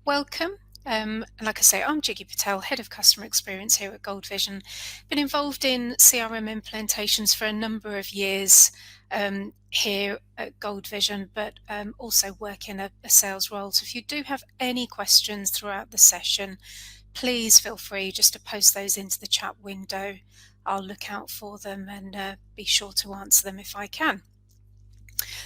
Welcome. Like I say, I'm Jiggy Patel, Head of Customer Experience here at Gold Vision. Been involved in CRM implementations for a number of years here at Gold Vision, but also work in a sales role. So if you do have any questions throughout the session, please feel free just to post those into the chat window. I'll look out for them and be sure to answer them if I can.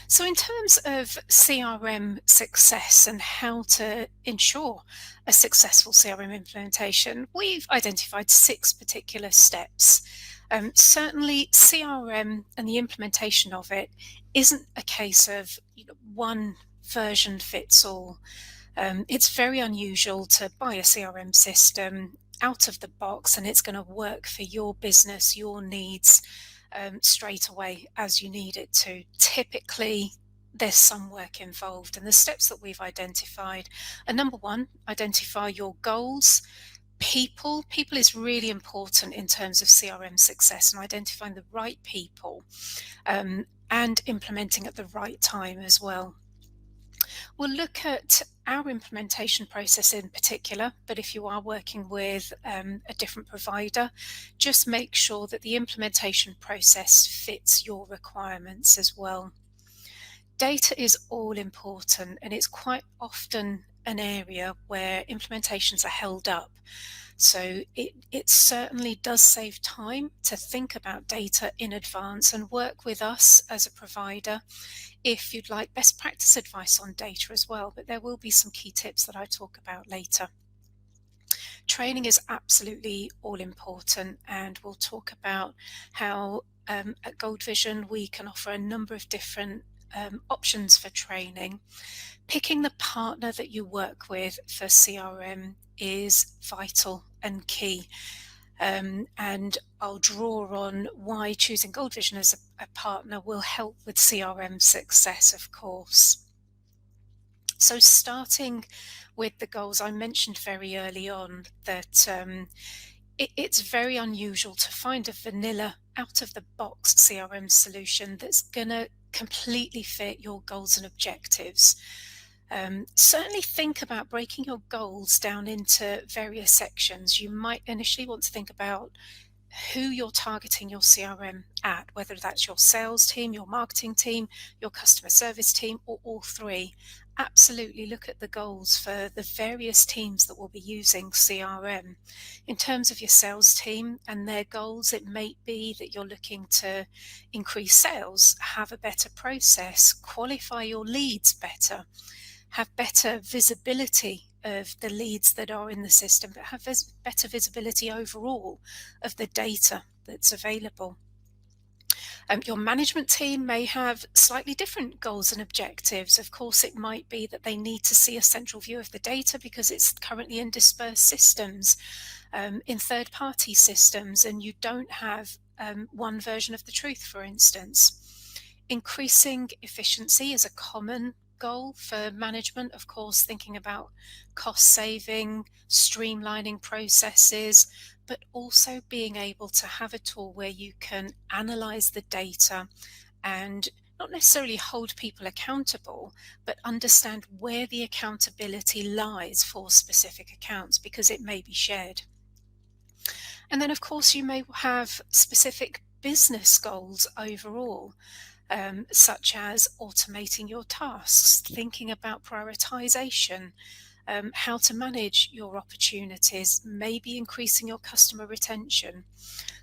So, in terms of CRM success and how to ensure a successful CRM implementation, we've identified 6 particular steps. Certainly, CRM and the implementation of it isn't a case of one version fits all. It's very unusual to buy a CRM system out of the box and it's going to work for your business, your needs straight away as you need it to. Typically, there's some work involved, and the steps that we've identified are: number one, identify your goals. People is really important in terms of CRM success, and identifying the right people and implementing at the right time as well. We'll look at our implementation process in particular, but if you are working with a different provider, just make sure that the implementation process fits your requirements as well. Data is all important, and it's quite often an area where implementations are held up. So it certainly does save time to think about data in advance and work with us as a provider if you'd like best practice advice on data as well, but there will be some key tips that I talk about later. Training is absolutely all important, and we'll talk about how at Gold Vision we can offer a number of different options for training. Picking the partner that you work with for CRM is vital and key. And I'll draw on why choosing Gold Vision as a partner will help with CRM success, of course. So starting with the goals, I mentioned very early on that it's very unusual to find a vanilla out-of-the-box CRM solution that's going to completely fit your goals and objectives. Certainly think about breaking your goals down into various sections. You might initially want to think about who you're targeting your CRM at, whether that's your sales team, your marketing team, your customer service team, or all three. Absolutely look at the goals for the various teams that will be using CRM. In terms of your sales team and their goals, it may be that you're looking to increase sales, have a better process, qualify your leads better, have better visibility of the leads that are in the system, but have better visibility overall of the data that's available. Your management team may have slightly different goals and objectives. Of course, it might be that they need to see a central view of the data because it's currently in dispersed systems, in third-party systems, and you don't have one version of the truth, for instance. Increasing efficiency is a common goal for management, of course, thinking about cost saving, streamlining processes, but also being able to have a tool where you can analyze the data and not necessarily hold people accountable, but understand where the accountability lies for specific accounts because it may be shared. And then, of course, you may have specific business goals overall. Such as automating your tasks, thinking about prioritization, how to manage your opportunities, maybe increasing your customer retention.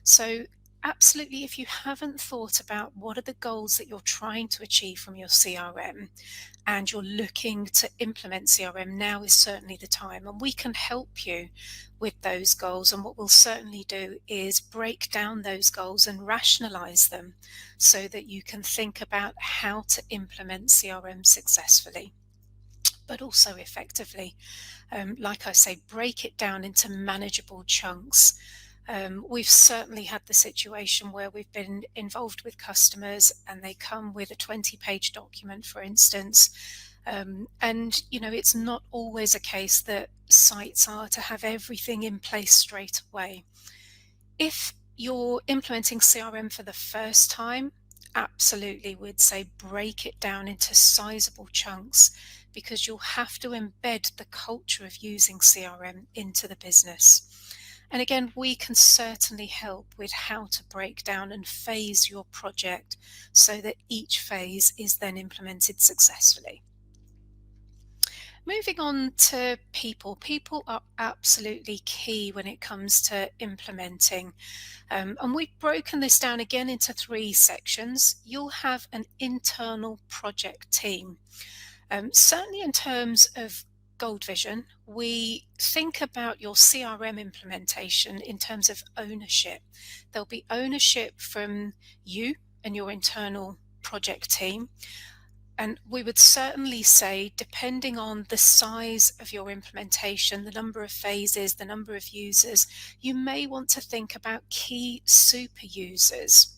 So absolutely, if you haven't thought about what are the goals that you're trying to achieve from your CRM and you're looking to implement CRM, now is certainly the time, and we can help you with those goals. And what we'll certainly do is break down those goals and rationalize them so that you can think about how to implement CRM successfully, but also effectively. Like I say, break it down into manageable chunks. We've certainly had the situation where we've been involved with customers and they come with a 20-page document, for instance. And, it's not always a case that sites are to have everything in place straight away. If you're implementing CRM for the first time, absolutely, we'd say break it down into sizable chunks. because you'll have to embed the culture of using CRM into the business. And again, we can certainly help with how to break down and phase your project so that each phase is then implemented successfully. Moving on to people. People are absolutely key when it comes to implementing. And we've broken this down again into three sections. You'll have an internal project team. Certainly in terms of Gold Vision, we think about your CRM implementation in terms of ownership. There'll be ownership from you and your internal project team. And we would certainly say, depending on the size of your implementation, the number of phases, the number of users, you may want to think about key super users.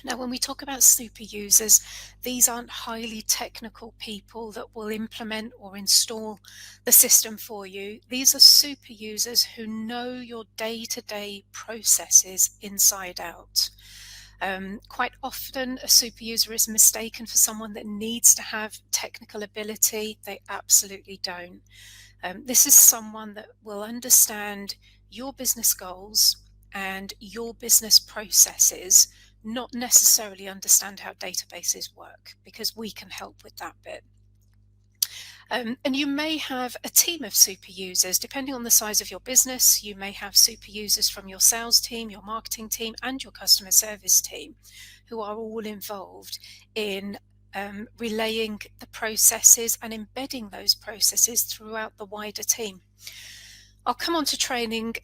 Now, when we talk about super users, these aren't highly technical people that will implement or install the system for you. These are super users who know your day-to-day processes inside out. Quite often, a super user is mistaken for someone that needs to have technical ability. They absolutely don't. This is someone that will understand your business goals and your business processes, not necessarily understand how databases work, because we can help with that bit. And you may have a team of super users. Depending on the size of your business, you may have super users from your sales team, your marketing team, and your customer service team, who are all involved in relaying the processes and embedding those processes throughout the wider team. I'll come on to training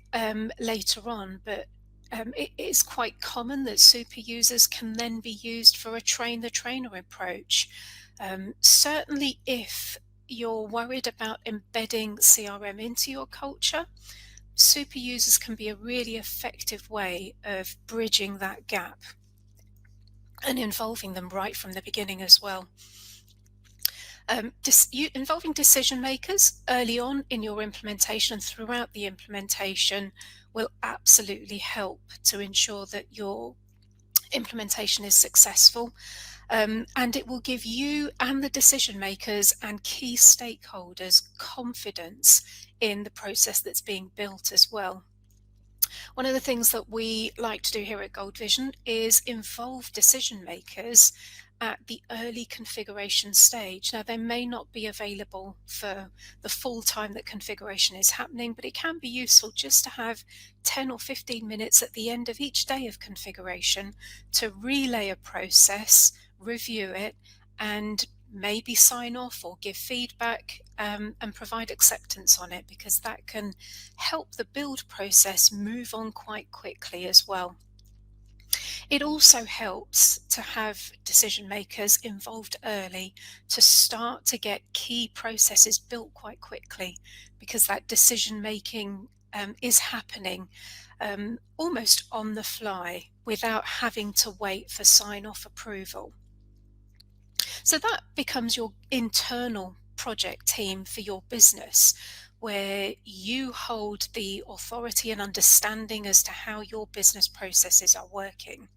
later on, but it is quite common that super users can then be used for a train the trainer approach. Certainly if you're worried about embedding CRM into your culture, super users can be a really effective way of bridging that gap and involving them right from the beginning as well. Involving decision makers early on in your implementation and throughout the implementation will absolutely help to ensure that your implementation is successful. And it will give you and the decision makers and key stakeholders confidence in the process that's being built as well. One of the things that we like to do here at Gold Vision is involve decision makers at the early configuration stage. Now, they may not be available for the full time that configuration is happening, but it can be useful just to have 10 or 15 minutes at the end of each day of configuration to relay a process, review it, and maybe sign off or give feedback and provide acceptance on it, because that can help the build process move on quite quickly as well. It also helps to have decision makers involved early to start to get key processes built quite quickly, because that decision making is happening almost on the fly without having to wait for sign off approval. So that becomes your internal project team for your business, where you hold the authority and understanding as to how your business processes are working.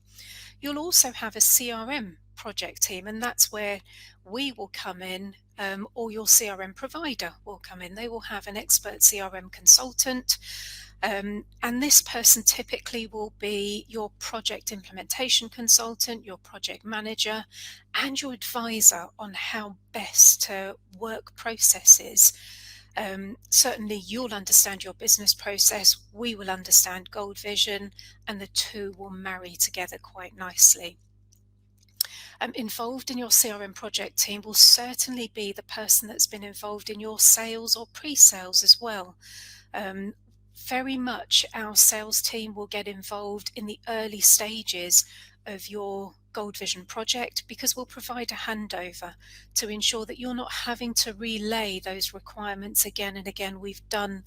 You'll also have a CRM project team, and that's where we will come in, or your CRM provider will come in. They will have an expert CRM consultant, and this person typically will be your project implementation consultant, your project manager, and your advisor on how best to work processes. Certainly you'll understand your business process, we will understand Gold Vision, and the two will marry together quite nicely. Involved in your CRM project team will certainly be the person that's been involved in your sales or pre-sales as well. Very much our sales team will get involved in the early stages of your Gold Vision project, because we'll provide a handover to ensure that you're not having to relay those requirements again and again. We've done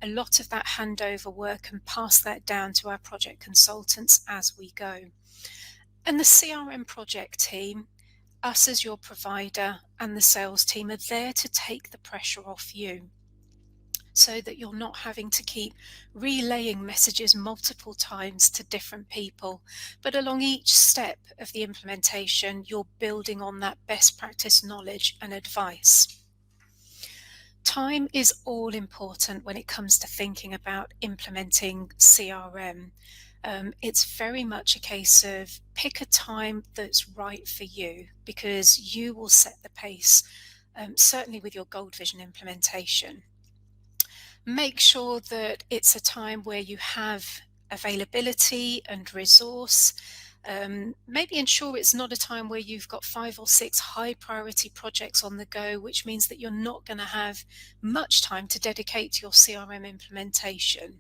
a lot of that handover work and passed that down to our project consultants as we go. And the CRM project team, us as your provider and the sales team, are there to take the pressure off you, so that you're not having to keep relaying messages multiple times to different people. But along each step of the implementation, you're building on that best practice knowledge and advice. Time is all important when it comes to thinking about implementing CRM. It's very much a case of pick a time that's right for you because you will set the pace, certainly with your Gold Vision implementation. Make sure that it's a time where you have availability and resource. Maybe ensure it's not a time where you've got 5 or 6 high priority projects on the go, which means that you're not going to have much time to dedicate to your CRM implementation.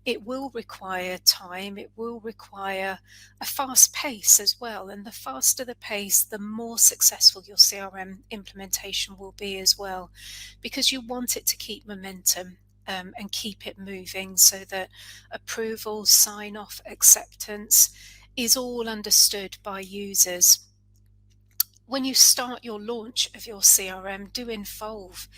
It will require time, it will require a fast pace as well. And the faster the pace, the more successful your CRM implementation will be as well, because you want it to keep momentum. And keep it moving so that approval, sign off, acceptance is all understood by users. When you start your launch of your CRM, do involve,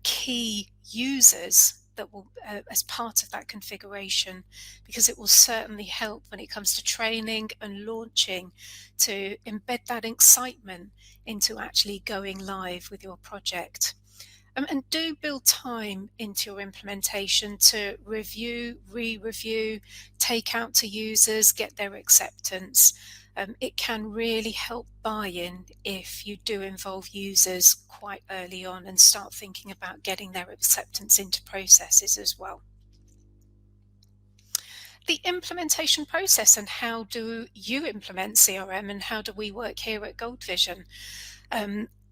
key users that will, as part of that configuration, because it will certainly help when it comes to training and launching to embed that excitement into actually going live with your project. And do build time into your implementation to review, re-review, take out to users, get their acceptance. It can really help buy-in if you do involve users quite early on and start thinking about getting their acceptance into processes as well. The implementation process, and how do you implement CRM and how do we work here at Gold Vision?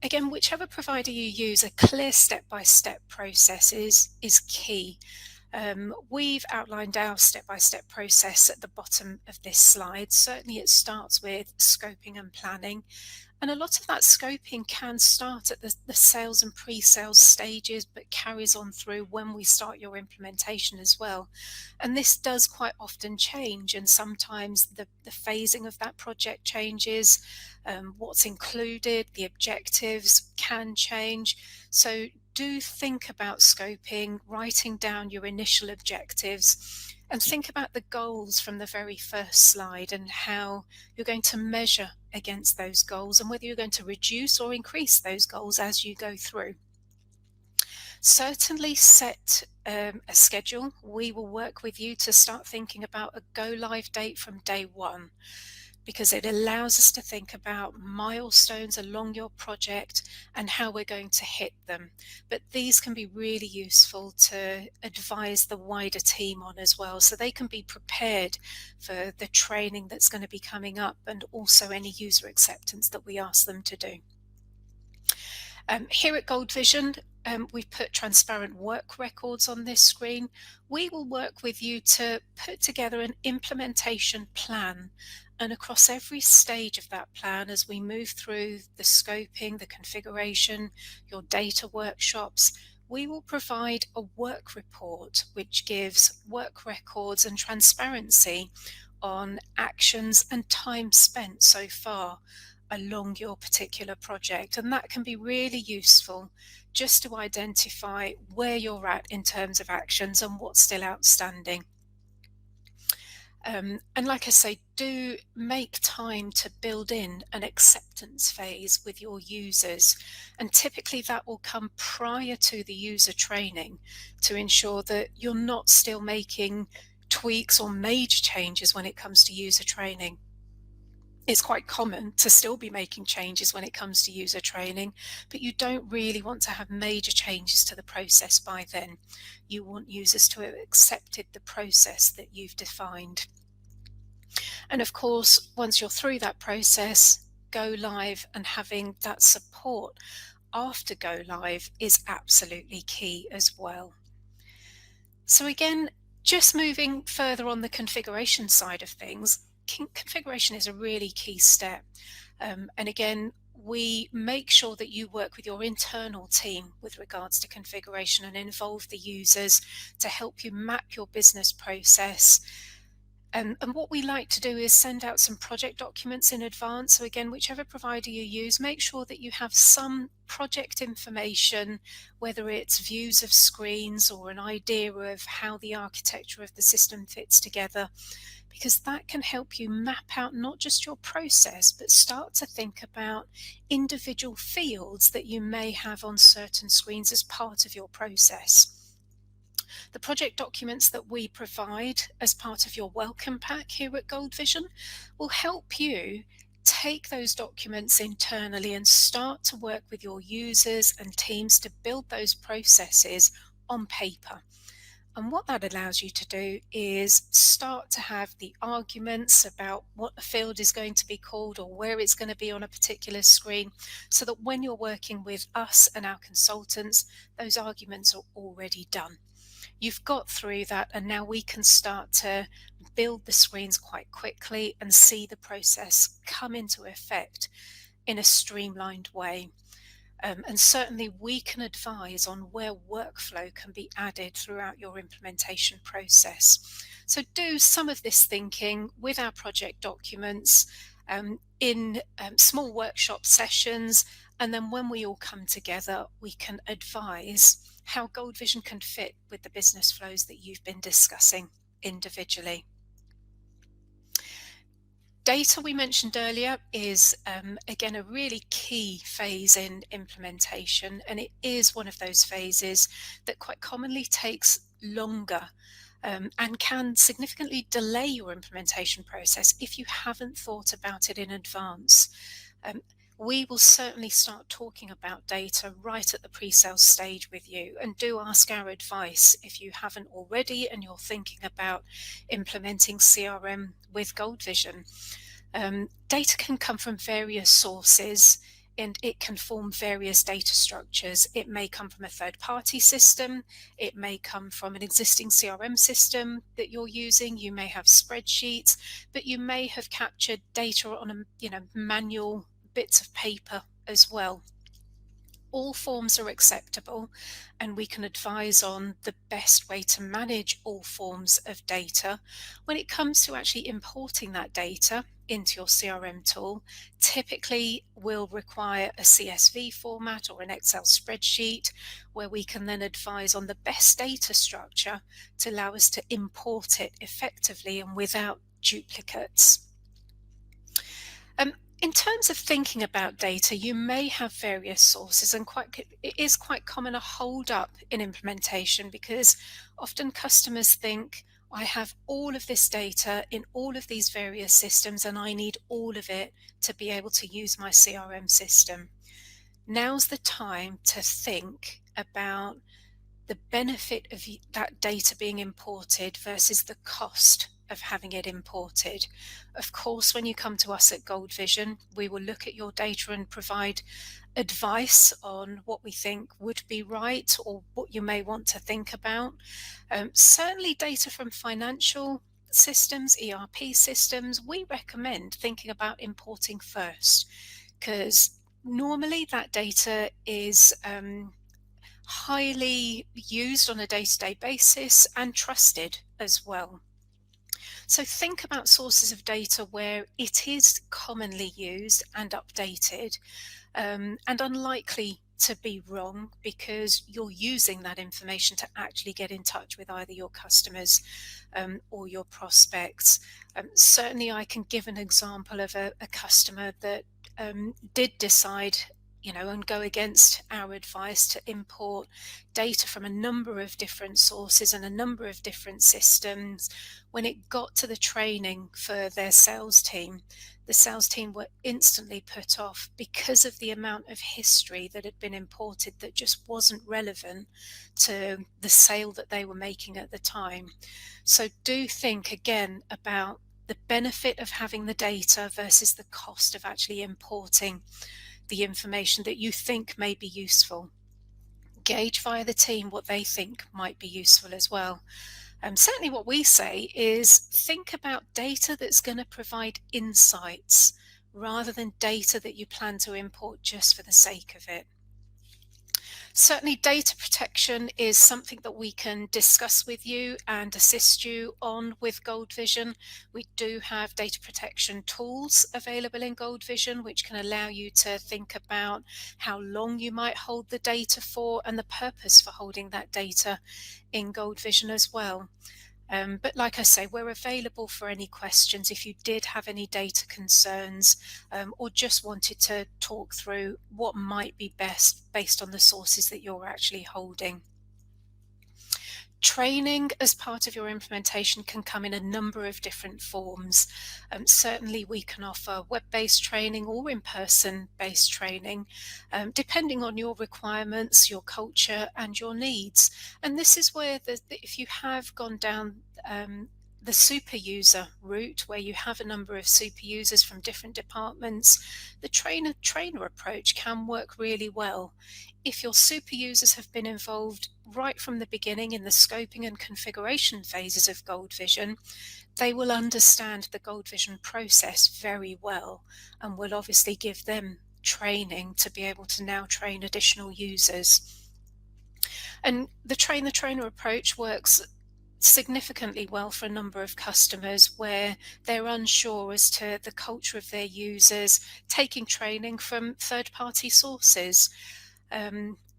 Again, whichever provider you use, a clear step-by-step process is key. We've outlined our step-by-step process at the bottom of this slide. Certainly it starts with scoping and planning. And a lot of that scoping can start at the sales and pre-sales stages, but carries on through when we start your implementation as well. And this does quite often change, and sometimes the phasing of that project changes, what's included, the objectives can change. So do think about scoping, writing down your initial objectives, and think about the goals from the very first slide and how you're going to measure against those goals and whether you're going to reduce or increase those goals as you go through. Certainly set a schedule. We will work with you to start thinking about a go live date from day one, because it allows us to think about milestones along your project and how we're going to hit them. But these can be really useful to advise the wider team on as well, so they can be prepared for the training that's going to be coming up and also any user acceptance that we ask them to do. Here at Gold Vision, we've put transparent work records on this screen. We will work with you to put together an implementation plan, and across every stage of that plan, as we move through the scoping, the configuration, your data workshops, we will provide a work report which gives work records and transparency on actions and time spent so far along your particular project. And that can be really useful just to identify where you're at in terms of actions and what's still outstanding. And like I say, do make time to build in an acceptance phase with your users. And typically that will come prior to the user training to ensure that you're not still making tweaks or major changes when it comes to user training. It's quite common to still be making changes when it comes to user training, but you don't really want to have major changes to the process by then. You want users to have accepted the process that you've defined. And of course, once you're through that process, go live and having that support after go live is absolutely key as well. So again, just moving further on the configuration side of things, configuration is a really key step. And again, we make sure that you work with your internal team with regards to configuration and involve the users to help you map your business process. And what we like to do is send out some project documents in advance. So again, whichever provider you use, make sure that you have some project information, whether it's views of screens or an idea of how the architecture of the system fits together, because that can help you map out not just your process, but start to think about individual fields that you may have on certain screens as part of your process. The project documents that we provide as part of your welcome pack here at Gold Vision will help you take those documents internally and start to work with your users and teams to build those processes on paper. And what that allows you to do is start to have the arguments about what a field is going to be called or where it's going to be on a particular screen, so that when you're working with us and our consultants, those arguments are already done. You've got through that, and now we can start to build the screens quite quickly and see the process come into effect in a streamlined way. And certainly we can advise on where workflow can be added throughout your implementation process. So do some of this thinking with our project documents in small workshop sessions, and then when we all come together, we can advise how Gold Vision can fit with the business flows that you've been discussing individually. Data, we mentioned earlier, is again a really key phase in implementation, and it is one of those phases that quite commonly takes longer and can significantly delay your implementation process if you haven't thought about it in advance. Um, we will certainly start talking about data right at the pre-sales stage with you, and do ask our advice if you haven't already and you're thinking about implementing CRM with Gold Vision. Data can come from various sources, and it can form various data structures. It may come from a third-party system, it may come from an existing CRM system that you're using, you may have spreadsheets, but you may have captured data on manual bits of paper as well. All forms are acceptable, and we can advise on the best way to manage all forms of data. When it comes to actually importing that data into your CRM tool, typically will require a CSV format or an Excel spreadsheet, where we can then advise on the best data structure to allow us to import it effectively and without duplicates. In terms of thinking about data, you may have various sources, and it is quite common a hold up in implementation, because often customers think, I have all of this data in all of these various systems and I need all of it to be able to use my CRM system. Now's the time to think about the benefit of that data being imported versus the cost of having it imported. Of course, when you come to us at Gold Vision, we will look at your data and provide advice on what we think would be right or what you may want to think about. Certainly data from financial systems, ERP systems, we recommend thinking about importing first, because normally that data is highly used on a day-to-day basis and trusted as well. So think about sources of data where it is commonly used and updated, and unlikely to be wrong, because you're using that information to actually get in touch with either your customers or your prospects. Certainly I can give an example of a customer that did decide, and go against our advice to import data from a number of different sources and a number of different systems. When it got to the training for their sales team, the sales team were instantly put off because of the amount of history that had been imported that just wasn't relevant to the sale that they were making at the time. So do think again about the benefit of having the data versus the cost of actually importing the information that you think may be useful. Gauge via the team what they think might be useful as well. Certainly what we say is think about data that's going to provide insights rather than data that you plan to import just for the sake of it. Certainly data protection is something that we can discuss with you and assist you on with Gold Vision. We do have data protection tools available in Gold Vision, which can allow you to think about how long you might hold the data for and the purpose for holding that data in Gold Vision as well. But like I say, we're available for any questions if you did have any data concerns, or just wanted to talk through what might be best based on the sources that you're actually holding. Training as part of your implementation can come in a number of different forms. Certainly, we can offer web-based training or in-person based training, depending on your requirements, your culture, and your needs. And this is where, if you have gone down the super user route, where you have a number of super users from different departments, the trainer approach can work really well. If your super users have been involved right from the beginning in the scoping and configuration phases of Gold Vision, they will understand the Gold Vision process very well and will obviously give them training to be able to now train additional users. And the train the trainer approach works significantly well for a number of customers where they're unsure as to the culture of their users, taking training from third-party sources.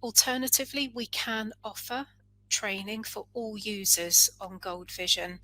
Alternatively, we can offer training for all users on Gold Vision.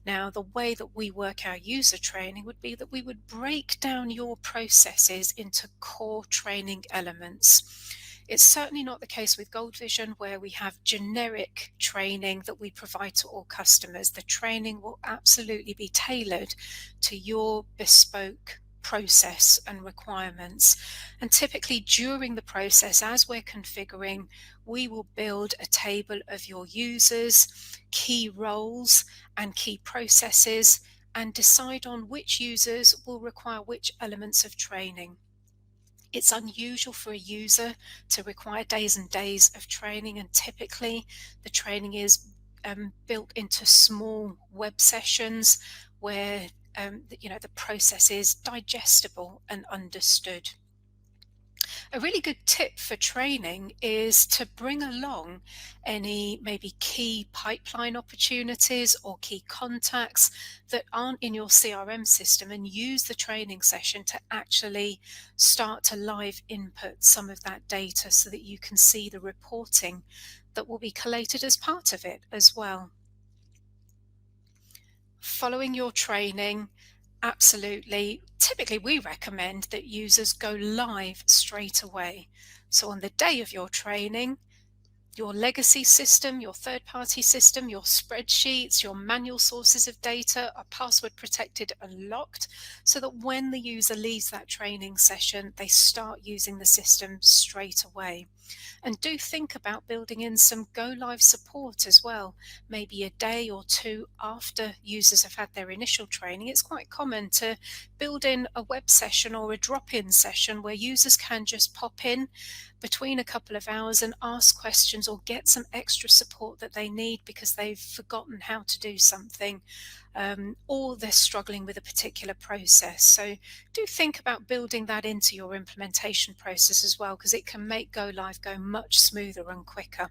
Now, the way that we work our user training would be that we would break down your processes into core training elements. It's certainly not the case with Gold Vision, where we have generic training that we provide to all customers. The training will absolutely be tailored to your bespoke process and requirements. And typically during the process, as we're configuring, we will build a table of your users, key roles, and key processes, and decide on which users will require which elements of training. It's unusual for a user to require days and days of training, and typically the training is built into small web sessions where the process is digestible and understood. A really good tip for training is to bring along any maybe key pipeline opportunities or key contacts that aren't in your CRM system, and use the training session to actually start to live input some of that data so that you can see the reporting that will be collated as part of it as well. Following your training, absolutely. Typically, we recommend that users go live straight away. So, on the day of your training, your legacy system, your third party system, your spreadsheets, your manual sources of data are password protected and locked, so that when the user leaves that training session, they start using the system straight away. And do think about building in some go live support as well. Maybe a day or two after users have had their initial training, it's quite common to build in a web session or a drop in session where users can just pop in between a couple of hours and ask questions or get some extra support that they need because they've forgotten how to do something, or they're struggling with a particular process. So do think about building that into your implementation process as well, because it can make go live go much smoother and quicker.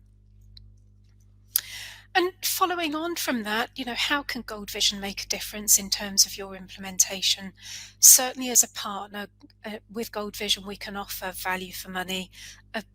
And following on from that, how can Gold Vision make a difference in terms of your implementation? Certainly, as a partner with Gold Vision, we can offer value for money,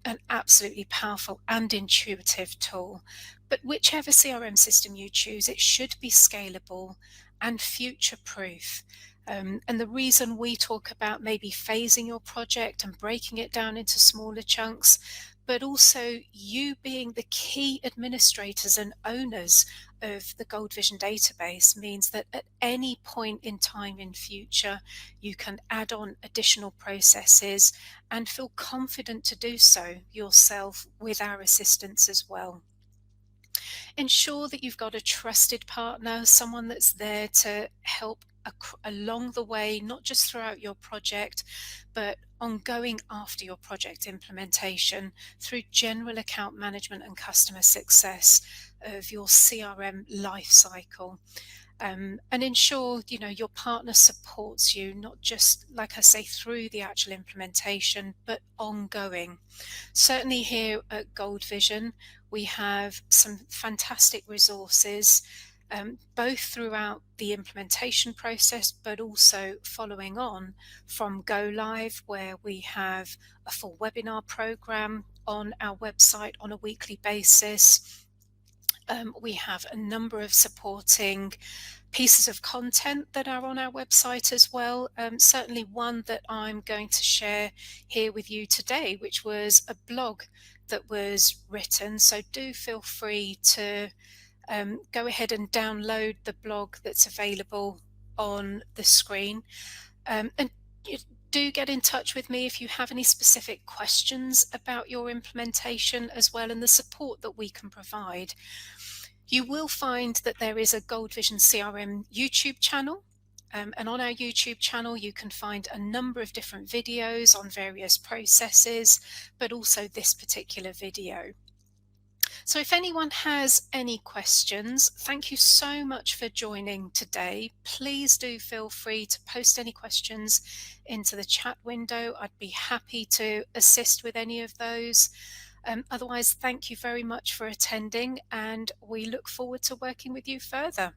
an absolutely powerful and intuitive tool. But whichever CRM system you choose, it should be scalable and future proof. And the reason we talk about maybe phasing your project and breaking it down into smaller chunks, but also you being the key administrators and owners of the Gold Vision database, means that at any point in time in future, you can add on additional processes and feel confident to do so yourself with our assistance as well. Ensure that you've got a trusted partner, someone that's there to help along the way, not just throughout your project, but ongoing after your project implementation, through general account management and customer success of your CRM life cycle. And ensure your partner supports you, not just, like I say, through the actual implementation, but ongoing. Certainly here at Gold Vision, we have some fantastic resources, both throughout the implementation process, but also following on from Go Live, where we have a full webinar program on our website on a weekly basis. We have a number of supporting pieces of content that are on our website as well. Certainly one that I'm going to share here with you today, which was a blog that was written. So do feel free to go ahead and download the blog that's available on the screen. And you do get in touch with me if you have any specific questions about your implementation as well, and the support that we can provide. You will find that there is a Gold Vision CRM YouTube channel. And on our YouTube channel, you can find a number of different videos on various processes, but also this particular video. So if anyone has any questions, thank you so much for joining today. Please do feel free to post any questions into the chat window. I'd be happy to assist with any of those. Otherwise, thank you very much for attending, and we look forward to working with you further.